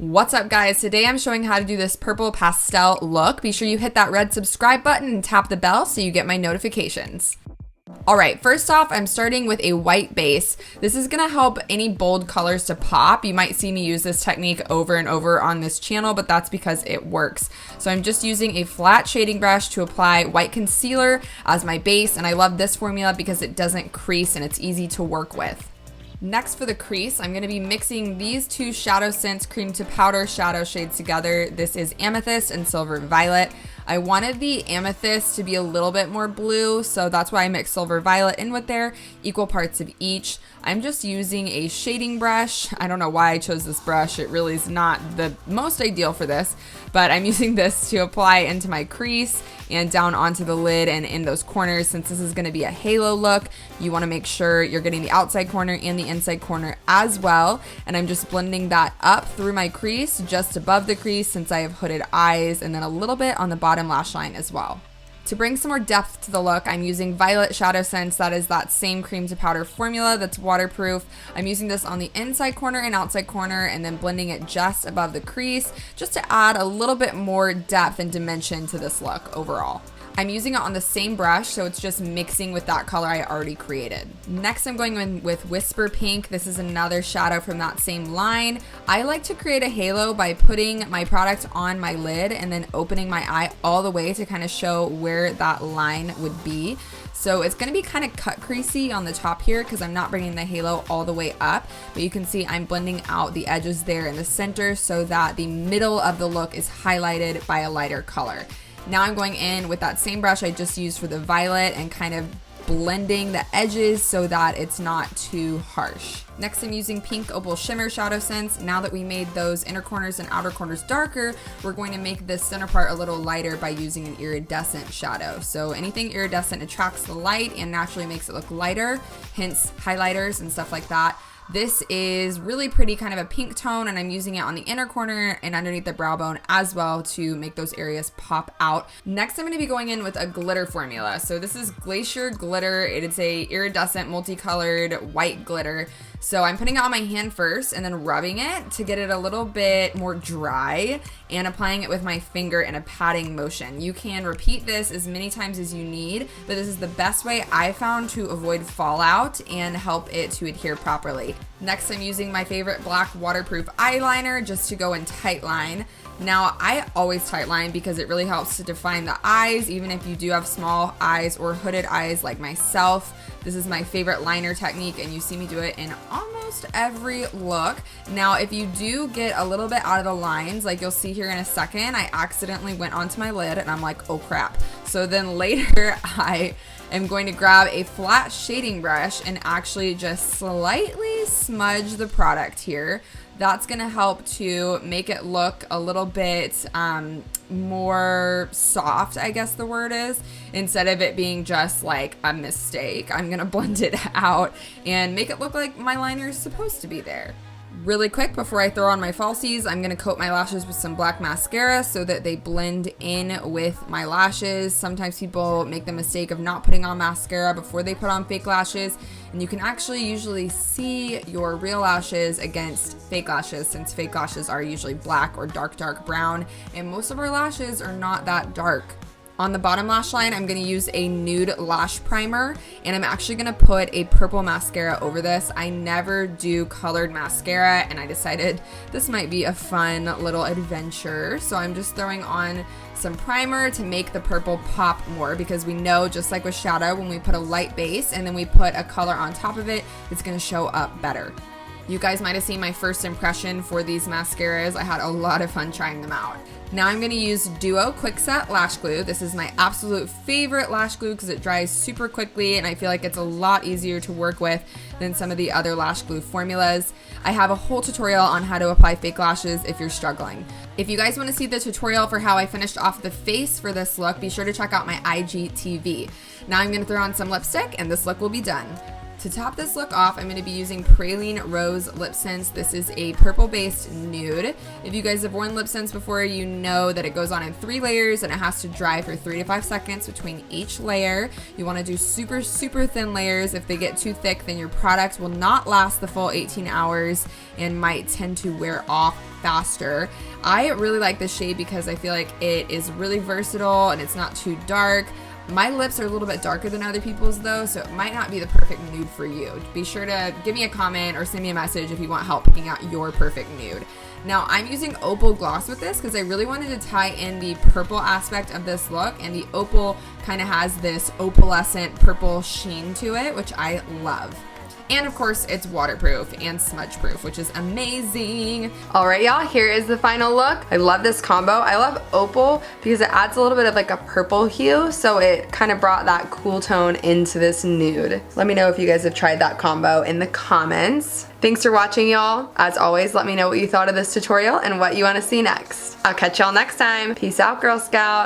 What's up guys? Today I'm showing how to do this purple pastel look. Be sure you hit that red subscribe button and tap the bell so you get my notifications. Alright, first off, I'm starting with a white base. This is going to help any bold colors to pop. You might see me use this technique over and over on this channel, but that's because it works. So I'm just using a flat shading brush to apply white concealer as my base, and I love this formula because it doesn't crease and it's easy to work with. Next for the crease, I'm going to be mixing these two ShadowSense cream to powder shadow shades together. This is Amethyst and Silver Violet. I wanted the Amethyst to be a little bit more blue, so that's why I mixed Silver Violet in with there, equal parts of each. I'm just using a shading brush. I don't know why I chose this brush. It really is not the most ideal for this, but I'm using this to apply into my crease and down onto the lid and in those corners. Since this is going to be a halo look, you want to make sure you're getting the outside corner and the inside corner as well. And I'm just blending that up through my crease, just above the crease since I have hooded eyes, and then a little bit on the bottom lash line as well. To bring some more depth to the look, I'm using Violet ShadowSense. That is that same cream to powder formula that's waterproof. I'm using this on the inside corner and outside corner and then blending it just above the crease just to add a little bit more depth and dimension to this look overall. I'm using it on the same brush, so it's just mixing with that color I already created. Next, I'm going in with Whisper Pink. This is another shadow from that same line. I like to create a halo by putting my product on my lid and then opening my eye all the way to kind of show where that line would be. So it's going to be kind of cut creasy on the top here because I'm not bringing the halo all the way up, but you can see I'm blending out the edges there in the center so that the middle of the look is highlighted by a lighter color. Now I'm going in with that same brush I just used for the violet and kind of blending the edges so that it's not too harsh. Next, I'm using Pink Opal Shimmer ShadowSense. Now that we made those inner corners and outer corners darker, we're going to make this center part a little lighter by using an iridescent shadow. So anything iridescent attracts the light and naturally makes it look lighter, hence highlighters and stuff like that. This is really pretty, kind of a pink tone, and I'm using it on the inner corner and underneath the brow bone as well to make those areas pop out. Next, I'm going to be going in with a glitter formula. So this is Glacier Glitter. It is a iridescent multicolored white glitter. So I'm putting it on my hand first and then rubbing it to get it a little bit more dry and applying it with my finger in a patting motion. You can repeat this as many times as you need, but this is the best way I found to avoid fallout and help it to adhere properly. Next, I'm using my favorite black waterproof eyeliner just to go in tight line. Now, I always tight line because it really helps to define the eyes, even if you do have small eyes or hooded eyes like myself. This is my favorite liner technique, and you see me do it in almost every look. Now, if you do get a little bit out of the lines, like you'll see here in a second, I accidentally went onto my lid and I'm like, oh crap. So then later I am going to grab a flat shading brush and actually just slightly smudge the product here. That's going to help to make it look a little bit more soft, I guess the word is, instead of it being just like a mistake. I'm going to blend it out and make it look like my liner is supposed to be there. Really quick, before I throw on my falsies, I'm going to coat my lashes with some black mascara so that they blend in with my lashes. Sometimes people make the mistake of not putting on mascara before they put on fake lashes, and you can actually usually see your real lashes against fake lashes, since fake lashes are usually black or dark brown, and most of our lashes are not that dark. On the bottom lash line, I'm going to use a nude lash primer, and I'm actually going to put a purple mascara over this. I never do colored mascara, and I decided this might be a fun little adventure. So I'm just throwing on some primer to make the purple pop more, because we know, just like with shadow, when we put a light base and then we put a color on top of it, it's going to show up better. You guys might have seen my first impression for these mascaras. I had a lot of fun trying them out. Now I'm going to use Duo Quickset Lash Glue. This is my absolute favorite lash glue because it dries super quickly, and I feel like it's a lot easier to work with than some of the other lash glue formulas. I have a whole tutorial on how to apply fake lashes if you're struggling. If you guys want to see the tutorial for how I finished off the face for this look, be sure to check out my IGTV. Now I'm going to throw on some lipstick and this look will be done. To top this look off, I'm going to be using Praline Rose LashSense. This is a purple-based nude. If you guys have worn LashSense before, you know that it goes on in 3 layers and it has to dry for 3 to 5 seconds between each layer. You want to do super, super thin layers. If they get too thick, then your product will not last the full 18 hours and might tend to wear off faster. I really like this shade because I feel like it is really versatile and it's not too dark. My lips are a little bit darker than other people's though, so it might not be the perfect nude for you. Be sure to give me a comment or send me a message if you want help picking out your perfect nude. Now I'm using Opal Gloss with this because I really wanted to tie in the purple aspect of this look, and the opal kind of has this opalescent purple sheen to it, which I love. And of course, it's waterproof and smudge proof, which is amazing. All right, y'all, here is the final look. I love this combo. I love opal because it adds a little bit of like a purple hue, so it kind of brought that cool tone into this nude. Let me know if you guys have tried that combo in the comments. Thanks for watching, y'all. As always, let me know what you thought of this tutorial and what you want to see next. I'll catch y'all next time. Peace out, Girl Scout.